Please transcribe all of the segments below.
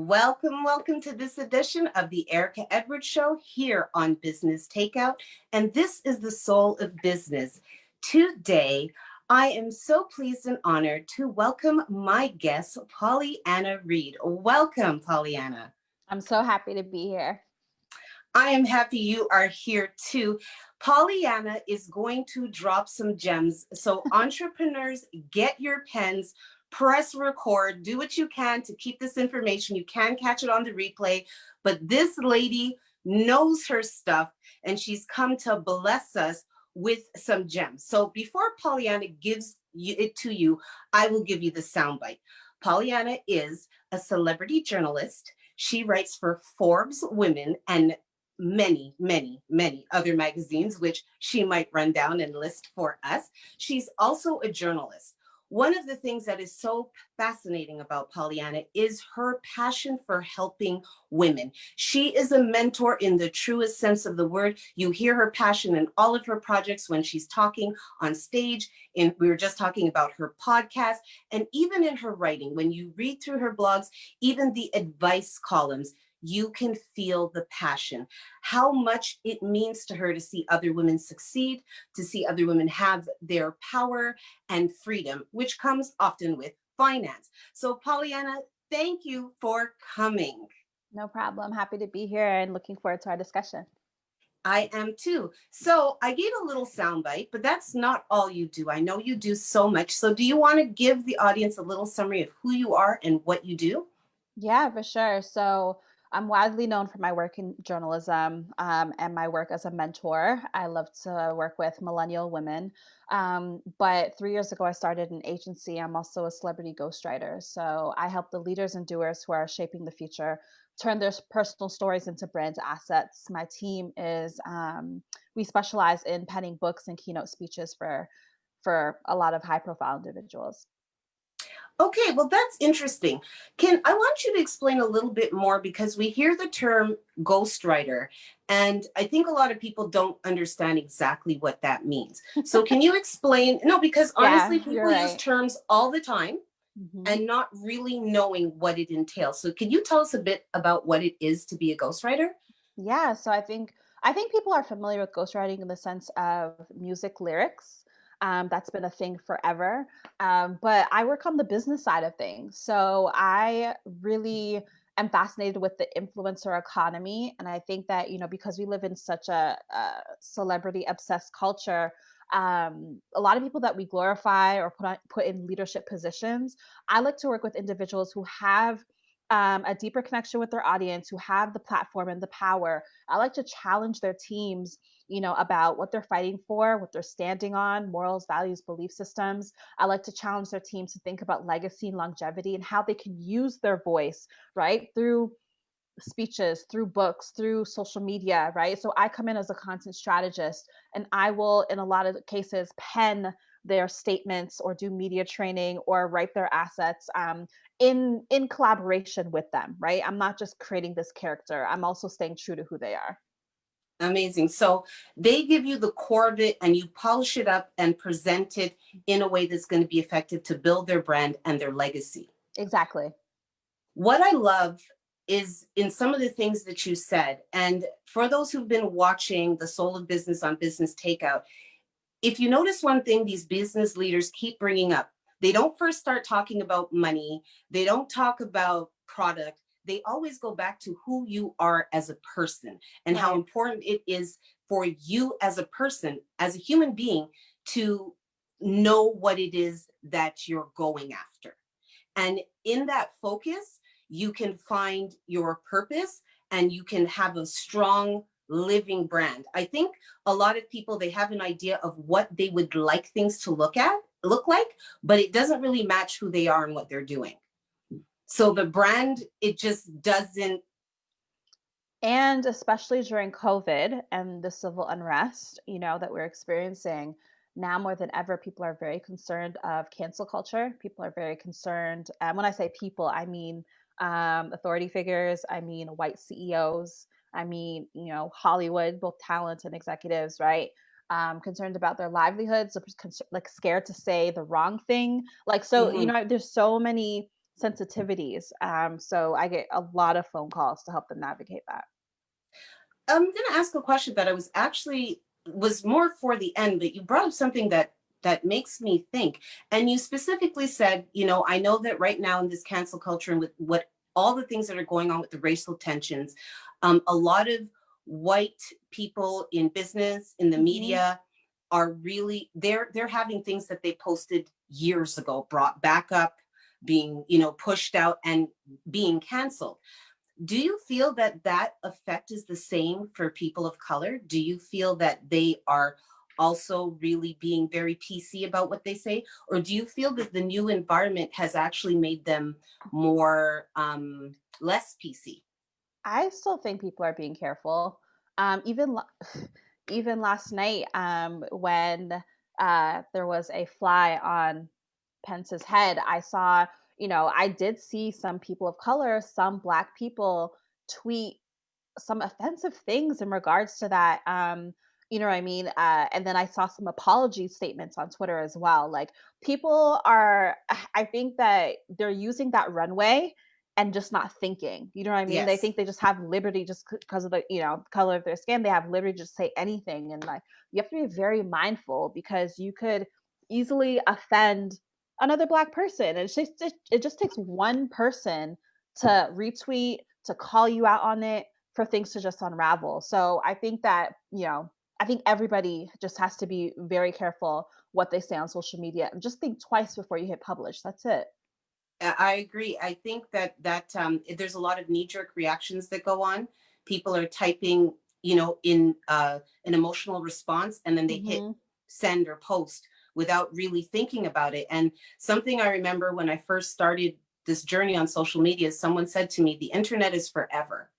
Welcome to this edition of the Erica Edwards Show here on Business Takeout. And this is the soul of business. Today, I am so pleased and honored to welcome my guest, Pauleanna Reid. Welcome, Pauleanna. I'm so happy to be here. I am happy you are here too. Pauleanna is going to drop some gems. So entrepreneurs, get your pens, press record, do what you can to keep this information. You can catch it on the replay, but this lady knows her stuff and she's come to bless us with some gems. So before Pauleanna gives it to you, I will give you the soundbite. Pauleanna is a celebrity journalist. She writes for Forbes Women and many other magazines, which she might run down and list for us. She's also a journalist. One of the things that is so fascinating about Pauleanna is her passion for helping women. She is a mentor in the truest sense of the word. You hear her passion in all of her projects when she's talking on stage. And we were just talking about her podcast, and even in her writing, when you read through her blogs, even the advice columns, you can feel the passion, how much it means to her to see other women succeed, to see other women have their power and freedom, which comes often with finance. So Pauleanna, thank you for coming. No problem. Happy to be here and looking forward to our discussion. I am too. So I gave a little soundbite, but that's not all you do. I know you do so much. So do you want to give the audience a little summary of who you are and what you do? Yeah, for sure. So I'm widely known for my work in journalism and my work as a mentor. I love to work with millennial women. But 3 years ago, I started an agency. I'm also a celebrity ghostwriter. So I help the leaders and doers who are shaping the future turn their personal stories into brand assets. My team is, we specialize in penning books and keynote speeches for a lot of high profile individuals. Okay, well, that's interesting. I want you to explain a little bit more, because we hear the term ghostwriter, and I think a lot of people don't understand exactly what that means. So can you explain? No, because honestly, people use terms all the time and not really knowing what it entails. So can you tell us a bit about what it is to be a ghostwriter? Yeah, so I think people are familiar with ghostwriting in the sense of music lyrics. That's been a thing forever. But I work on the business side of things. So I really am fascinated with the influencer economy. And I think that, because we live in such a celebrity obsessed culture, a lot of people that we glorify or put in leadership positions, I like to work with individuals who have a deeper connection with their audience, who have the platform and the power. I like to challenge their teams, about what they're fighting for, what they're standing on, morals, values, belief systems. I like to challenge their teams to think about legacy and longevity and how they can use their voice, right? Through speeches, through books, through social media, right? So I come in as a content strategist, and I will, in a lot of cases, pen their statements or do media training or write their assets in collaboration with them, right? I'm not just creating this character. I'm also staying true to who they are. Amazing. So they give you the core of it and you polish it up and present it in a way that's going to be effective to build their brand and their legacy. Exactly. What I love is in some of the things that you said, and for those who've been watching The Soul of Business on Business Takeout, if you notice one thing these business leaders keep bringing up, they don't first start talking about money. They don't talk about product. They always go back to who you are as a person and how important it is for you as a person, as a human being, to know what it is that you're going after. And in that focus, you can find your purpose and you can have a strong living brand. I think a lot of people, they have an idea of what they would like things to look like, but it doesn't really match who they are and what they're doing. So the brand, it just doesn't. And especially during COVID and the civil unrest, that we're experiencing now more than ever, people are very concerned of cancel culture. People are very concerned. And when I say people, I mean authority figures. I mean white CEOs. I mean, Hollywood, both talent and executives, right? Concerned about their livelihoods, like scared to say the wrong thing. Like, so, there's so many sensitivities. So I get a lot of phone calls to help them navigate that. I'm going to ask a question that I was actually was more for the end, but you brought up something that makes me think. And you specifically said, I know that right now in this cancel culture and with what all the things that are going on with the racial tensions, a lot of white people in business, in the Hmm. media, are really they're having things that they posted years ago brought back up, being pushed out and being canceled. Do you feel that that effect is the same for people of color? Do you feel that they are also really being very PC about what they say? Or do you feel that the new environment has actually made them more less PC? I still think people are being careful. Even even last night, when there was a fly on Pence's head, I saw, I did see some people of color, some Black people tweet some offensive things in regards to that. You know what I mean? And then I saw some apology statements on Twitter as well. Like people are, I think that they're using that runway and just not thinking. You know what I mean? They Yes. think they just have liberty just because of the, color of their skin. They have liberty to just say anything. And like, you have to be very mindful because you could easily offend another Black person. It just takes one person to retweet, to call you out on it, for things to just unravel. So I think that, I think everybody just has to be very careful what they say on social media and just think twice before you hit publish. That's it. I agree. I think that there's a lot of knee-jerk reactions that go on. People are typing, in an emotional response, and then they hit Hmm. send or post without really thinking about it. And something I remember when I first started this journey on social media, someone said to me, "The internet is forever.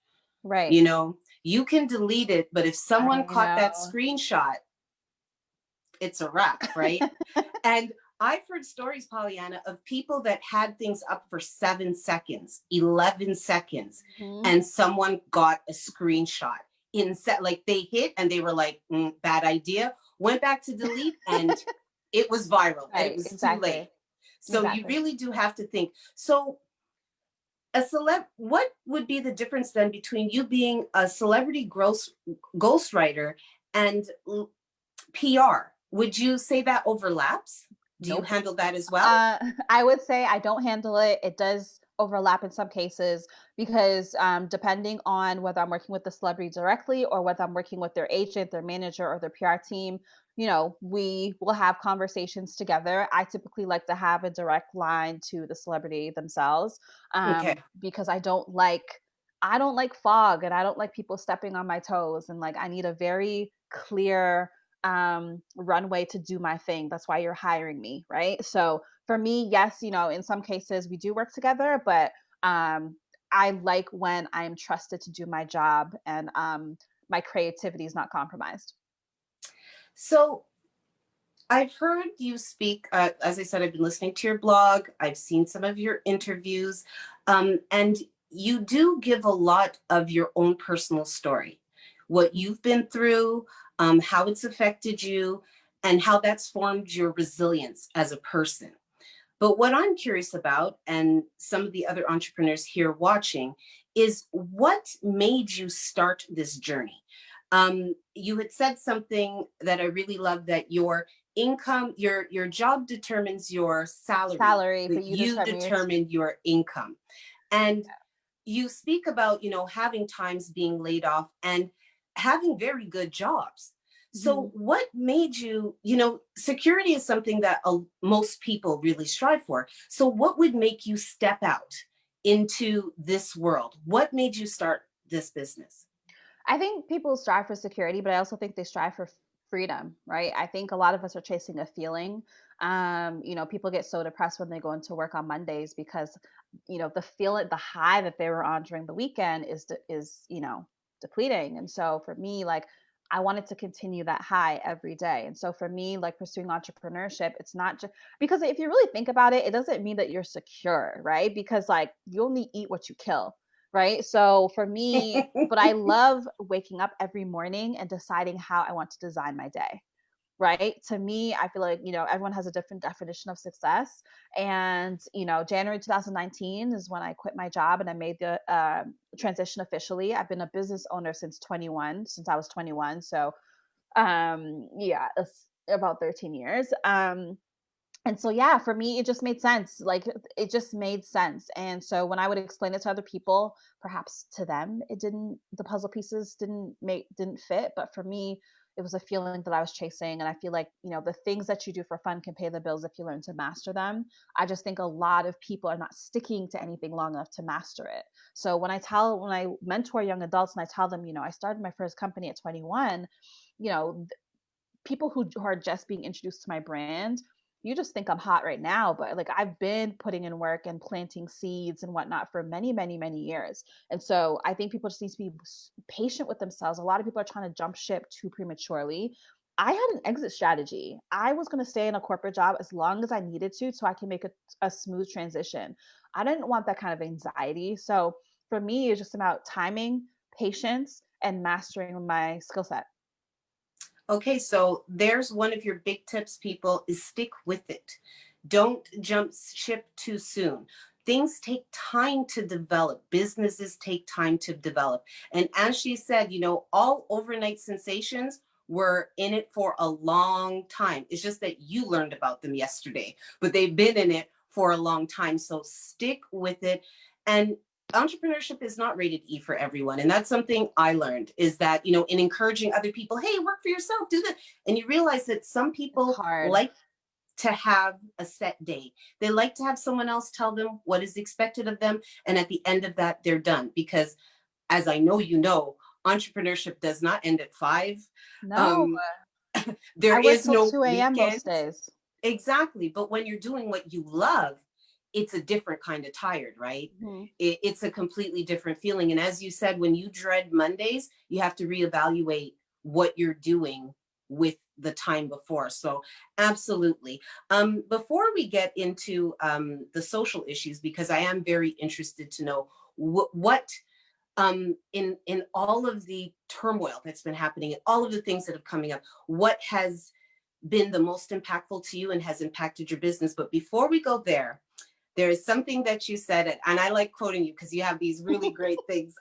Right. You can delete it, but if someone I caught that know. screenshot, it's a wrap, right?" And I've heard stories, Pollyanna, of people that had things up for 7 seconds, 11 seconds, Hmm. and someone got a screenshot like they hit and they were like, bad idea, went back to delete, and it was viral and it Right. was too late. Exactly. So you Exactly. really do have to think. So what would be the difference then between you being a celebrity ghostwriter and PR? Would you say that overlaps? Do you Nope. handle that as well? I would say I don't handle it. It does overlap in some cases because depending on whether I'm working with the celebrity directly or whether I'm working with their agent, their manager, or their PR team, we will have conversations together. I typically like to have a direct line to the celebrity themselves Okay. because I don't like fog and I don't like people stepping on my toes and like I need a very clear runway to do my thing. That's why you're hiring me, right? So for me, yes, in some cases we do work together, but um, I like when I'm trusted to do my job and my creativity is not compromised. So I've heard you speak. As I said, I've been listening to your blog. I've seen some of your interviews, and you do give a lot of your own personal story, what you've been through, how it's affected you, and how that's formed your resilience as a person. But what I'm curious about, and some of the other entrepreneurs here watching, is what made you start this journey? You had said something that I really love, that your income, your job determines your salary, Salary, but but you you determine your determine your income. And you speak about, having times being laid off and having very good jobs. So Mhm. what made you, security is something that most people really strive for. So what would make you step out into this world? What made you start this business? I think people strive for security, but I also think they strive for freedom, right? I think a lot of us are chasing a feeling. People get so depressed when they go into work on Mondays because, the feeling, the high that they were on during the weekend is depleting. And so for me, like, I wanted to continue that high every day. And so for me, like pursuing entrepreneurship, it's not just because if you really think about it, it doesn't mean that you're secure, right? Because like you only eat what you kill, right? So for me, but I love waking up every morning and deciding how I want to design my day. right? To me, I feel like, everyone has a different definition of success. And, January 2019 is when I quit my job and I made the transition officially. I've been a business owner since I was 21. So, yeah, it's about 13 years. And so, yeah, for me, it just made sense. Like, it just made sense. And so when I would explain it to other people, perhaps to them, the puzzle pieces didn't fit. But for me, it was a feeling that I was chasing. And I feel like, the things that you do for fun can pay the bills if you learn to master them. I just think a lot of people are not sticking to anything long enough to master it. So when I mentor young adults and I tell them, I started my first company at 21, you know, people who are just being introduced to my brand, you just think I'm hot right now, but like I've been putting in work and planting seeds and whatnot for many, many, many years. And so I think people just need to be patient with themselves. A lot of people are trying to jump ship too prematurely. I had an exit strategy. I was going to stay in a corporate job as long as I needed to so I can make a smooth transition. I didn't want that kind of anxiety. So for me, it's just about timing, patience, and mastering my skill set. Okay, so there's one of your big tips, people, is stick with it. Don't jump ship too soon. Things take time to develop. Businesses take time to develop. And as she said, all overnight sensations were in it for a long time. It's just that you learned about them yesterday, but they've been in it for a long time. So stick with it. And entrepreneurship is not rated E for everyone. And that's something I learned, is that, in encouraging other people, hey, work for yourself, do that. And you realize that some It's people hard. like to have a set day. They like to have someone else tell them what is expected of them. And at the end of that, they're done. Because as I know, entrepreneurship does not end at 5. No, Um, there I work is till no 2 a.m. most weekends. days. Exactly. But when you're doing what you love, it's a different kind of tired, right? Mhm. It's a completely different feeling. And as you said, when you dread Mondays, you have to reevaluate what you're doing with the time before. So, absolutely. Before we get into the social issues, because I am very interested to know what in all of the turmoil that's been happening and all of the things that have coming up, what has been the most impactful to you and has impacted your business? But before we go there is something that you said, and I like quoting you because you have these really great things.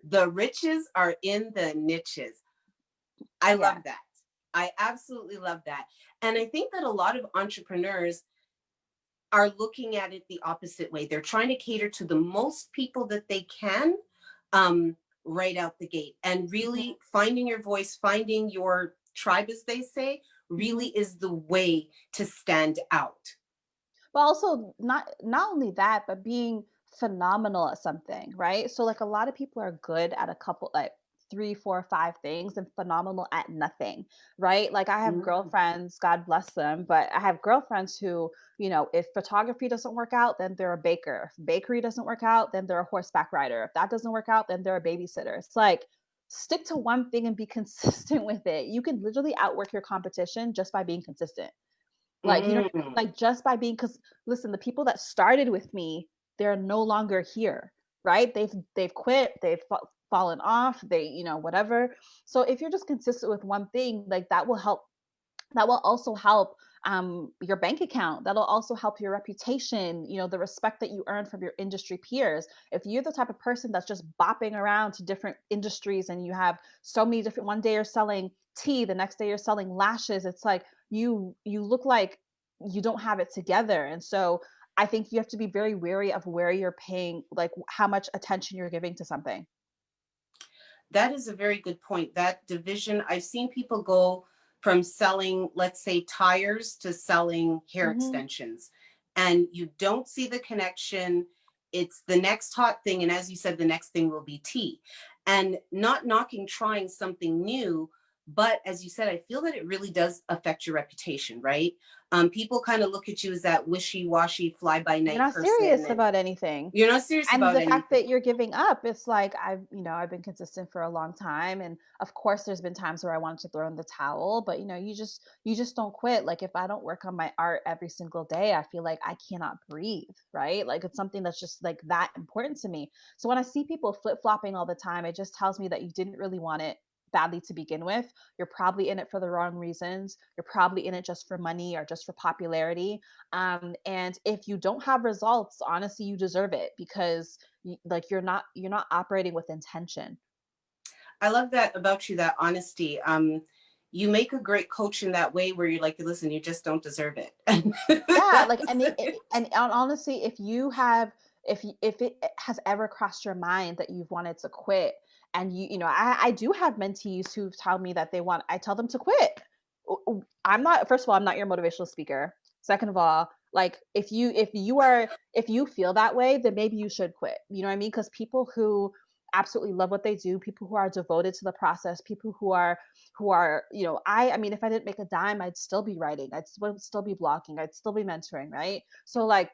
The riches are in the niches. I Yeah. love that. I absolutely love that. And I think that a lot of entrepreneurs are looking at it the opposite way. They're trying to cater to the most people that they can, um, right out the gate. And Mhm, really finding your voice, finding your tribe, as they say, really mhm. is the way to stand out. But also not only that, but being phenomenal at something, right? So like a lot of people are good at a couple like 3, 4, 5 things and phenomenal at nothing, right? Like I have Mm. girlfriends, God bless them, but I have girlfriends who, if photography doesn't work out, then they're a baker. If bakery doesn't work out, then they're a horseback rider. If that doesn't work out, then they're a babysitter. It's like stick to one thing and be consistent with it. You can literally outwork your competition just by being consistent. Like, Mm. like just by being, because listen, the people that started with me, they're no longer here, right? They've quit, fallen off, whatever. So if you're just consistent with one thing, like that will help. That will also help your bank account. That'll also help your reputation, the respect that you earn from your industry peers. If you're the type of person that's just bopping around to different industries and you have so many different, one day you're selling tea, the next day you're selling lashes, it's like you look like you don't have it together. And so I think you have to be very wary of where you're paying, like how much attention you're giving to something. That is a very good point. That division, I've seen people go from selling, let's say, tires to selling hair Hmm. extensions, and you don't see the connection. It's the next hot thing. And as you said, the next thing will be tea. And not knocking trying something new, but as you said, I feel that it really does affect your reputation, right? People kind of look at you as that wishy washy, fly by You're night not person, serious and about anything. you're not serious And about the fact anything. that you're giving up, it's like I've been consistent for a long time, and of course there's been times where I wanted to throw in the towel, but you just don't quit. Like if I don't work on my art every single day, I feel like I cannot breathe, right? Like it's something that's just like that important to me. So when I see people flip-flopping all the time, it just tells me that you didn't really want it. badly to begin with. You're probably in it for the wrong reasons. You're probably in it just for money or just for popularity. And if you don't have results, honestly, you deserve it, because like you're not operating with intention. I love that about you, that honesty. You make a great coach in that way where you're like, listen, you just don't deserve it. Yeah, like, That's it. and honestly, if it has ever crossed your mind that you've wanted to quit, and I do have mentees who've told me that I tell them to quit. I'm not, first of all, I'm not your motivational speaker. Second of all, like, if you feel that way, then maybe you should quit. You know what I mean? Because people who absolutely love what they do, people who are devoted to the process, people who are, I mean, if I didn't make a dime, I'd still be writing, I'd still be blogging, I'd still be mentoring, right? So like,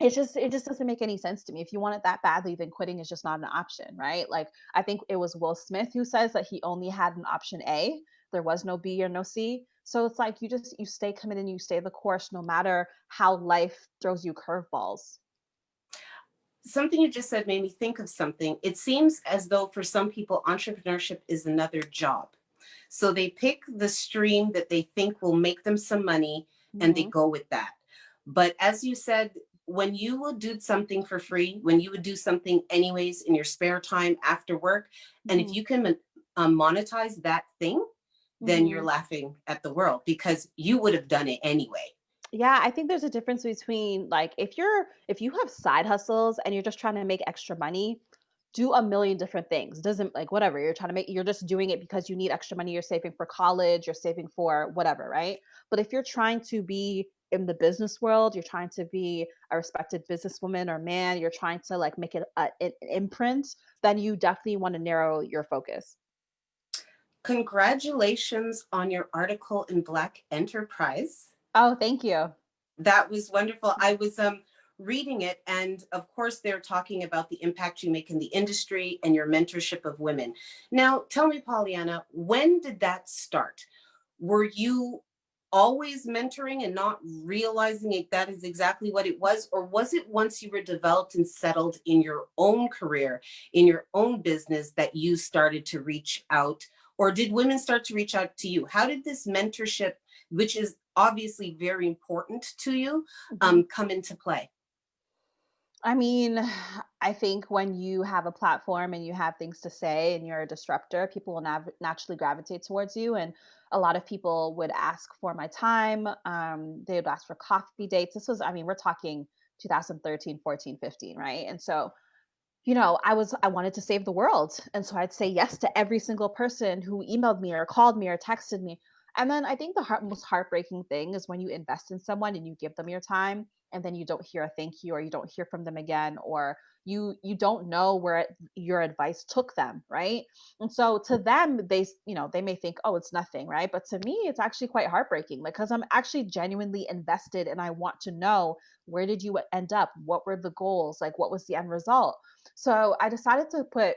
it just doesn't make any sense to me. If you want it that badly, then quitting is just not an option, right? Like, I think it was Will Smith who says that he only had an option A. There was no B or no C. So it's like, you stay committed and you stay the course no matter how life throws you curveballs. Something you just said made me think of something. It seems as though for some people, entrepreneurship is another job. So they pick the stream that they think will make them some money and they Hmm. go with that. But as you said, when you will do something for free, when you would do something anyways in your spare time after work, and if Hmm. you can monetize that thing, then you're Hmm. laughing at the world because you would have done it anyway. Yeah, I think there's a difference between, like, if you have side hustles and you're just trying to make extra money, do a million different things. Doesn't, like, whatever you're just doing it because you need extra money. You're saving for college. You're saving for whatever, right? But if you're trying to be in the business world, you're trying to be a respected businesswoman or man. You're trying to, like, make it an imprint. Then you definitely want to narrow your focus. Congratulations on your article in Black Enterprise. Oh, thank you. That was wonderful. I was reading it, and of course, they're talking about the impact you make in the industry and your mentorship of women. Now, tell me, Pollyanna, when did that start? Were you always mentoring and not realizing it, that is exactly what it was? Or was it once you were developed and settled in your own career, in your own business, that you started to reach out? Or did women start to reach out to you? How did this mentorship, which is obviously very important to you, Mhm. come into play? I mean, I think when you have a platform and you have things to say and you're a disruptor, people will naturally gravitate towards you. And a lot of people would ask for my time. They would ask for coffee dates. This was, I mean, we're talking 2013, 14, 15, right? And so, I wanted to save the world. And so I'd say yes to every single person who emailed me or called me or texted me. And then I think the most heartbreaking thing is when you invest in someone and you give them your time, and then you don't hear a thank you, or you don't hear from them again, or you don't know where your advice took them, right? And so to them, they may think, oh, it's nothing, right? But to me, it's actually quite heartbreaking, like, because I'm actually genuinely invested and I want to know, where did you end up? What were the goals? Like, what was the end result? So I decided to put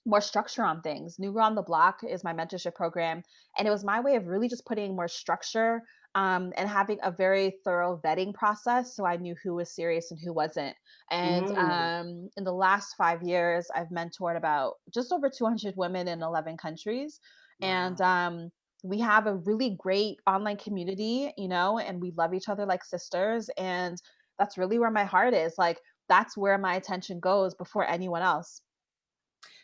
more structure on things. New Girl on the Block is my mentorship program. And it was my way of really just putting more structure, and having a very thorough vetting process. So I knew who was serious and who wasn't. And Mm, in the last 5 years, I've mentored about just over 200 women in 11 countries. And wow. we have a really great online community, and we love each other like sisters. And that's really where my heart is. Like, that's where my attention goes before anyone else.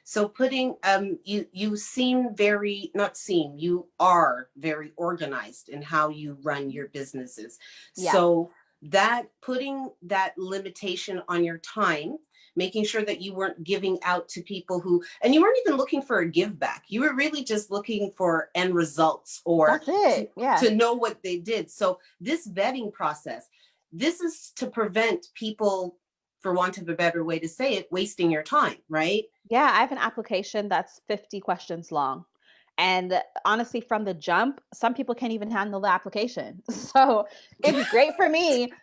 So putting you seem very, not seem, you are very organized in how you run your businesses. Yeah. So that putting that limitation on your time, making sure that you weren't giving out to people who, and you weren't even looking for a give back. You were really just looking for end results, or That's it. Yeah. to know what they did. So this vetting process, this is to prevent people, for want of a better way to say it, wasting your time, right? Yeah, I have an application that's 50 questions long. And honestly, from the jump, some people can't even handle the application. So it's great for me.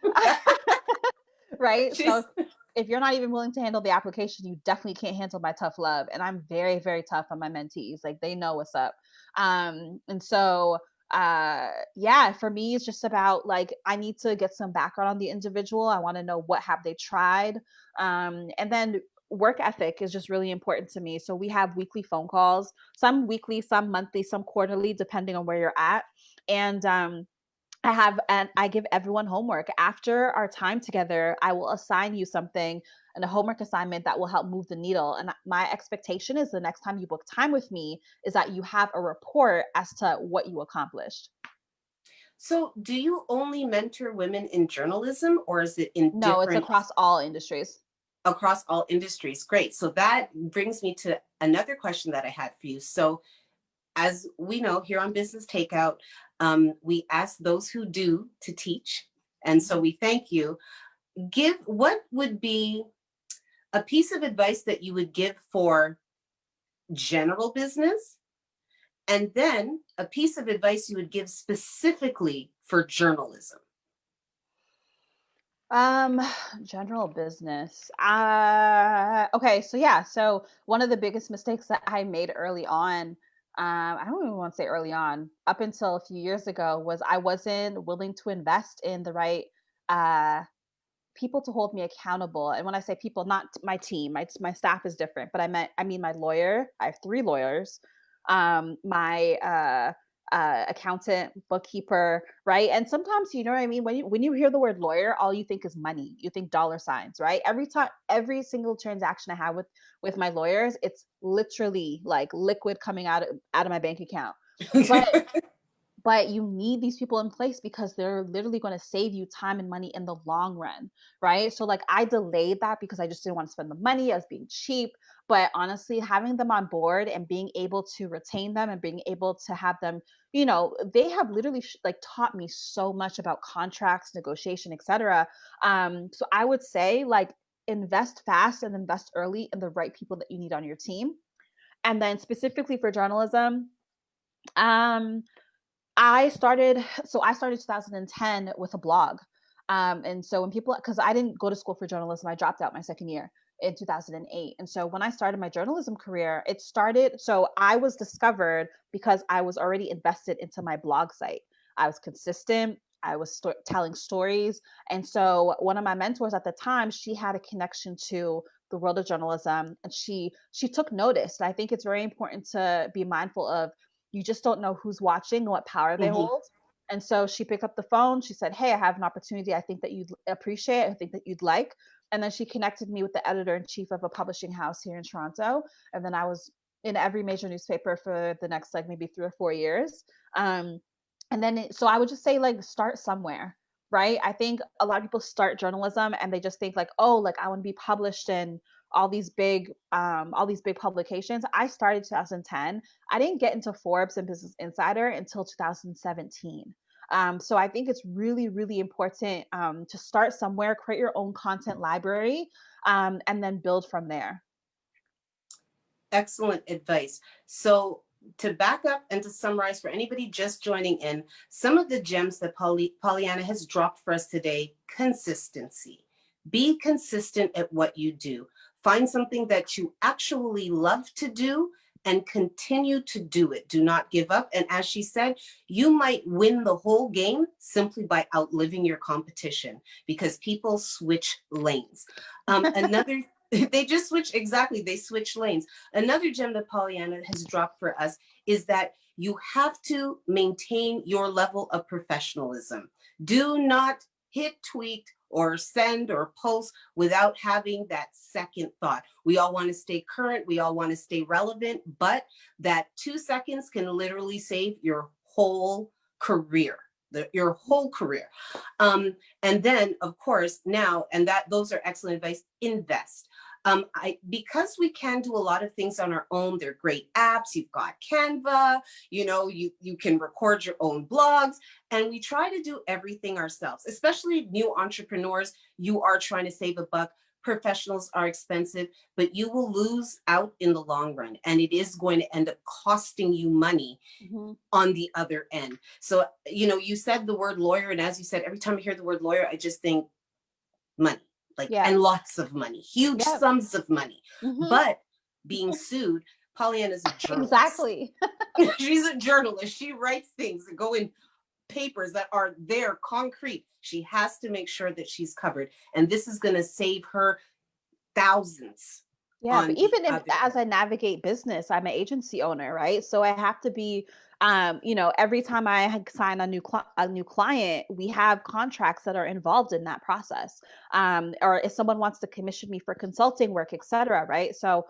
Right? So She's if you're not even willing to handle the application, you definitely can't handle my tough love. And I'm very, very tough on my mentees. Like, they know what's up. And so yeah, for me, it's just about, like, I need to get some background on the individual. I want to know, what have they tried? And then work ethic is just really important to me. So we have weekly phone calls, some weekly, some monthly, some quarterly, depending on where you're at. And I give everyone homework. After our time together, I will assign you something and a homework assignment that will help move the needle. And my expectation is the next time you book time with me is that you have a report as to what you accomplished. So, do you only mentor women in journalism, or is it in No, it's different across all industries. across all industries? Great. So that brings me to another question that I had for you. So, as we know here on Business Takeout, we ask those who do to teach, and so we thank you. Give What would be a piece of advice that you would give for general business, and then a piece of advice you would give specifically for journalism? Um, General business. Okay, so yeah, so one of the biggest mistakes that I made early on, I don't even want to say early on, up until a few years ago, was I wasn't willing to invest in the right uh people to hold me accountable. And when I say people, not my team, my staff is different, but I mean my lawyer. I have 3 lawyers, my accountant, bookkeeper, right? And sometimes, you know what I mean, when you hear the word lawyer, all you think is money. You think dollar signs, right? Every single transaction I have with my lawyers, it's literally like liquid coming out of my bank account. But but you need these people in place because they're literally going to save you time and money in the long run, right? So like I delayed that because I just didn't want to spend the money. I was being cheap. But honestly, having them on board and being able to retain them and being able to have them, they have literally like taught me so much about contracts, negotiation, etc. So I would say like invest fast and invest early in the right people that you need on your team. And then specifically for journalism, um I started 2010 with a blog. And so when people, because I didn't go to school for journalism, I dropped out my second year in 2008. And so when I started my journalism career, so I was discovered because I was already invested into my blog site. I was consistent. I was telling stories. And so one of my mentors at the time, she had a connection to the world of journalism, and she took notice. And I think it's very important to be mindful of, you just don't know who's watching and what power they Mhm. hold. And so she picked up the phone. She said, "Hey, I have an opportunity I think that you'd appreciate. I think that you'd like." And then she connected me with the editor in chief of a publishing house here in Toronto. And then I was in every major newspaper for the next like maybe 3 or 4 years. Um, and then so I would just say like start somewhere, right? I think a lot of people start journalism and they just think like, oh, like I want to be published in all these big publications. I started 2010. I didn't get into Forbes and Business Insider until 2017. So I think it's really, really important to start somewhere, create your own content library, and then build from there. Excellent advice. So, to back up and to summarize for anybody just joining in, some of the gems that Pollyanna has dropped for us today: consistency. Be consistent at what you do. Find something that you actually love to do and continue to do it. Do not give up. And as she said, you might win the whole game simply by outliving your competition because people switch lanes. Another they just switch, exactly, they switch lanes. Another gem that Pollyanna has dropped for us is that you have to maintain your level of professionalism. Do not hit tweet or send or post without having that second thought. We all want to stay current, we all want to stay relevant, but that 2 seconds can literally save your whole career. Your whole career. And then, of course, now, and that those are excellent advice, invest. Because we can do a lot of things on our own. They're great apps. You've got Canva, you can record your own blogs, and we try to do everything ourselves, especially new entrepreneurs. You are trying to save a buck. Professionals are expensive, but you will lose out in the long run, and it is going to end up costing you money Mm-hmm. on the other end. So, you said the word lawyer, and as you said, every time I hear the word lawyer, I just think money, like, Yeah. and lots of money, huge Yep. sums of money. Mm-hmm. But being sued, Pollyanna's a journalist. Exactly. She's a journalist. She writes things that go in papers that are there, concrete. She has to make sure that she's covered. And this is going to save her thousands Yeah, but on the even if other as end. I navigate business, I'm an agency owner, right? So I have to be, every time sign a new client, we have contracts that are involved in that process. Or if someone wants to commission me for consulting work, et cetera, right? So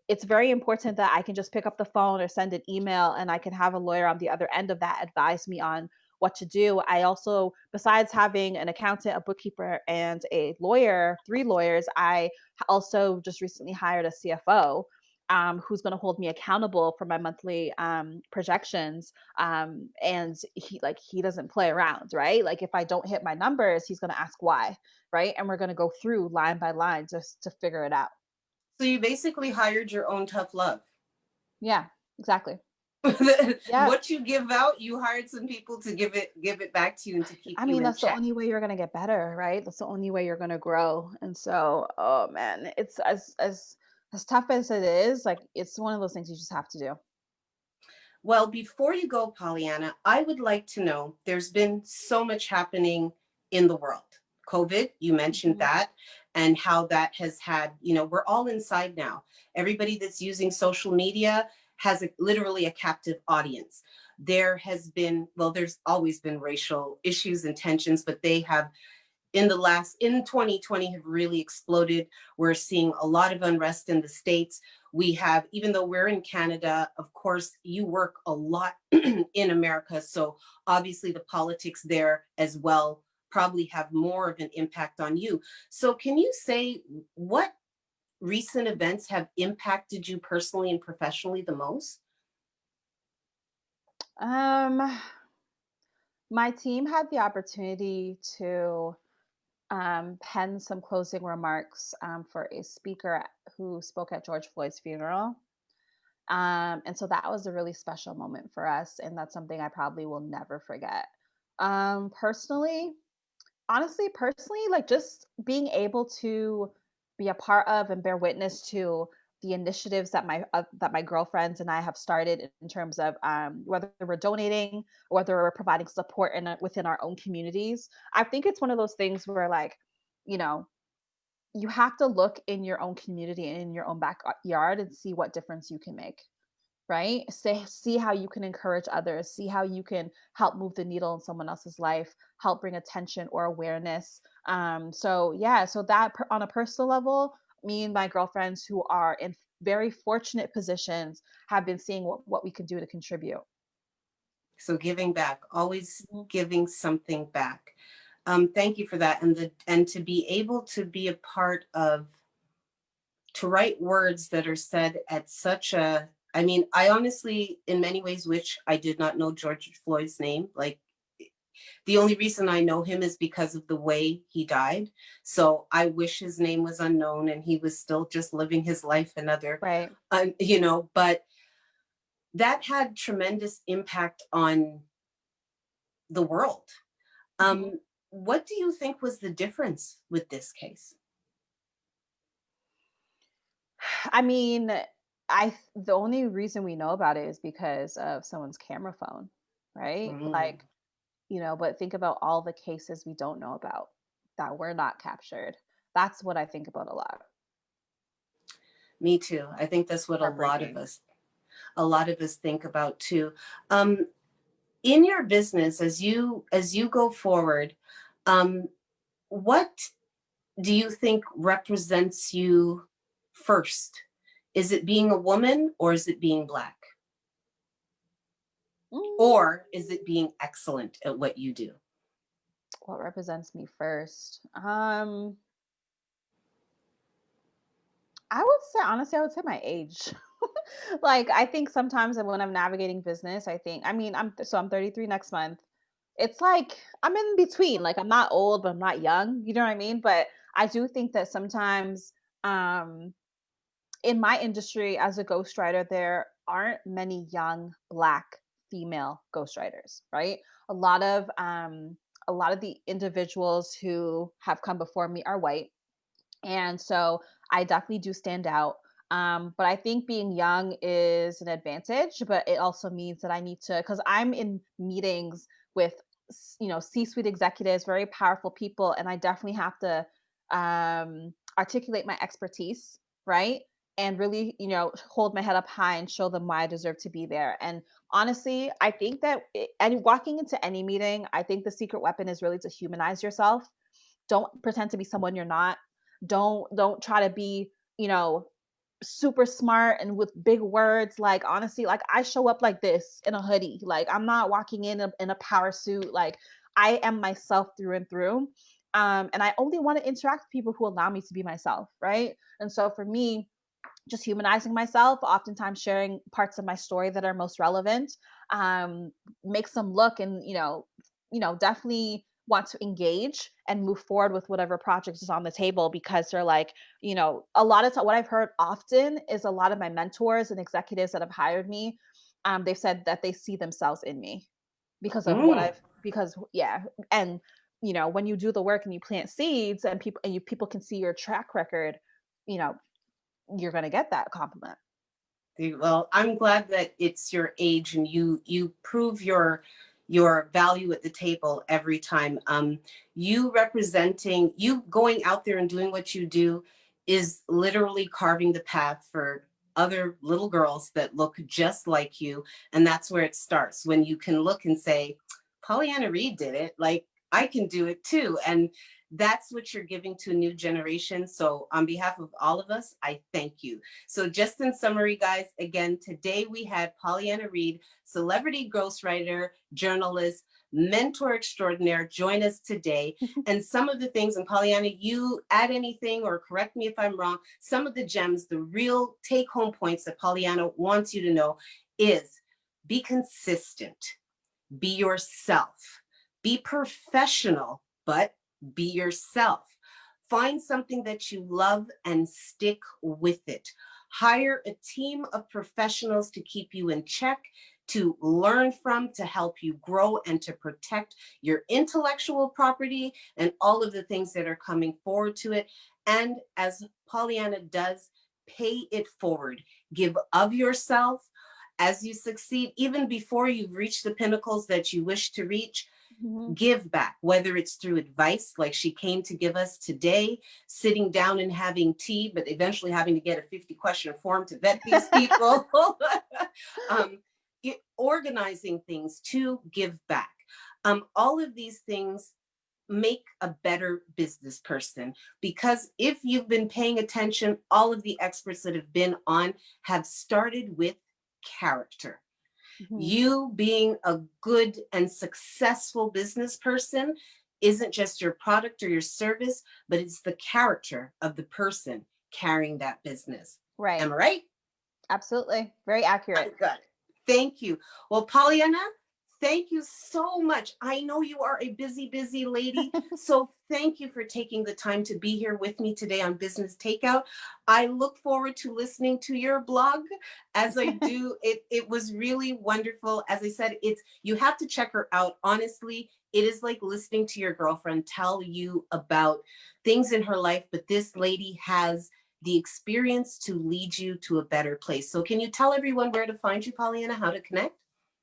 it's very important that I can just pick up the phone or send an email and I can have a lawyer on the other end of that advise me on what to do. I also, besides having an accountant, a bookkeeper, and a lawyer, 3 lawyers, I also just recently hired a CFO. Who's going to hold me accountable for my monthly projections, and he doesn't play around, right? Like if I don't hit my numbers, he's going to ask why, right? And we're going to go through line by line just to figure it out. So you basically hired your own tough love. Yeah, exactly. Yeah. What you give out, you hired some people to give it back to you and to keep I you mean, in that's the check. only way you're gonna get better, right? That's the only way you're gonna grow. And so, oh man, it's as tough as it is, like it's one of those things you just have to do. Well, before you go, Pollyanna, I would like to know, there's been so much happening in the world. COVID, you mentioned Mhm. that, and how that has had, we're all inside now. Everybody that's using social media has literally a captive audience. There has been, well, there's always been racial issues and tensions, but they have in 2020 have really exploded. We're seeing a lot of unrest in the States. We have, even though we're in Canada, of course, you work a lot in America. So obviously the politics there as well probably have more of an impact on you. So can you say what recent events have impacted you personally and professionally the most? Um, my team had the opportunity to pen some closing remarks for a speaker who spoke at George Floyd's funeral. And so that was a really special moment for us, and that's something I probably will never forget. Personally, personally, like just being able to be a part of and bear witness to the initiatives that my girlfriends and I have started in terms of whether we're donating or whether we're providing support within our own communities. I think it's one of those things where, like, you know, you have to look in your own community and in your own backyard and see what difference you can make, right? See how you can encourage others, see how you can help move the needle in someone else's life, help bring attention or awareness. So yeah, so that on a personal level, me and my girlfriends who are in very fortunate positions have been seeing what we can do to contribute. So giving back, always Mhm. giving something back. Thank you for that. And to be able to be a part of, to write words that are said at such a, I mean, I honestly, in many ways, wish I did not know George Floyd's name. Like, the only reason I know him is because of the way he died. So I wish his name was unknown and he was still just living his life another, Right. but that had tremendous impact on the world. Mhm. Um, what do you think was the difference with this case? I mean, the only reason we know about it is because of someone's camera phone, right? Mm, Like, but think about all the cases we don't know about that were not captured. That's what I think about a lot. me too. I think that's what Heartbreaking. a lot of us think about too. Um, in your business, as you go forward, um, what do you think represents you first? Is it being a woman or is it being Black? Mm, Or is it being excellent at what you do? what represents me first? I would say, honestly, I would say my age. Like, I think sometimes when I'm navigating business, I'm 33 next month. It's like I'm in between. Like, I'm not old, but I'm not young. You know what I mean? But I do think that sometimes, um, in my industry as a ghostwriter, there aren't many young Black female ghostwriters, right? A lot of um, a lot of the individuals who have come before me are white, and so I definitely do stand out. But I think being young is an advantage, but it also means that I need to, because I'm in meetings with, C-suite executives, very powerful people, and I definitely have to articulate my expertise, right? and really, hold my head up high and show them why I deserve to be there. And honestly, I think that and walking into any meeting, I think the secret weapon is really to humanize yourself. Don't pretend to be someone you're not. Don't try to be, super smart and with big words. Like, honestly, like, I show up like this in a hoodie. Like, I'm not walking in a power suit. Like, I am myself through and through. And I only want to interact with people who allow me to be myself, right? And so for me, just humanizing myself, oftentimes sharing parts of my story that are most relevant, makes them look and, definitely want to engage and move forward with whatever project is on the table, because they're like, a lot of time, what I've heard often is a lot of my mentors and executives that have hired me, they've said that they see themselves in me because of what Mm. I've, because yeah. And, when you do the work and you plant seeds and people can see your track record, you know, you're going to get that compliment. Well, I'm glad that it's your age and you prove your value at the table every time. You going out there and doing what you do is literally carving the path for other little girls that look just like you. And that's where it starts, when you can look and say, Pauleanna Reid did it. Like, I can do it too. And that's what you're giving to a new generation. So on behalf of all of us, I thank you. So just in summary, guys, again, today we had Pauleanna Reid, celebrity ghostwriter, journalist, mentor extraordinaire, join us today. And some of the things, and Pauleanna, you add anything or correct me if I'm wrong, some of the gems, the real take home points that Pauleanna wants you to know is: be consistent, be yourself, be professional, but be yourself. Find something that you love and stick with it. Hire a team of professionals to keep you in check, to learn from, to help you grow, and to protect your intellectual property and all of the things that are coming forward to it. And as Pauleanna does, pay it forward. Give of yourself as you succeed, even before you've reached the pinnacles that you wish to reach. Mhm. Give back, whether it's through advice like she came to give us today, sitting down and having tea, but eventually having to get a 50-question form to vet these people, um, organizing things to give back. All of these things make a better business person, because if you've been paying attention, all of the experts that have been on have started with character. Mhm. You being a good and successful business person isn't just your product or your service, but it's the character of the person carrying that business. Right. Am I right? Absolutely. Very I accurate. got it. Thank you. Well, Pollyanna, thank you so much. I know you are a busy, busy lady. So thank you for taking the time to be here with me today on Business Takeout. I look forward to listening to your blog as I do. It was really wonderful. As I said, you have to check her out. Honestly, it is like listening to your girlfriend tell you about things in her life, but this lady has the experience to lead you to a better place. So can you tell everyone where to find you, Pollyanna, how to connect?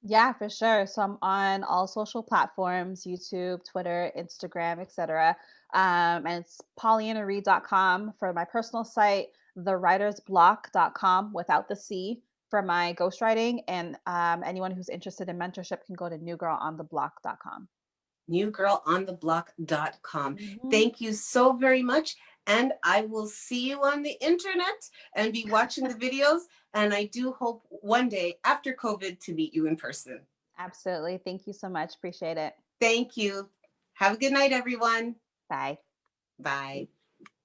Yeah, for sure. So I'm on all social platforms: YouTube, Twitter, Instagram, etc. And it's PauleannaReid.com for my personal site, thewritersblock.com without the C for my ghostwriting. And anyone who's interested in mentorship can go to newgirlontheblock.com. Newgirlontheblock.com. Hmm. Thank you so very much. And I will see you on the internet and be watching the videos. And I do hope one day after COVID to meet you in person. Absolutely. Thank you so much. Appreciate it. Thank you. Have a good night, everyone. Bye. Bye.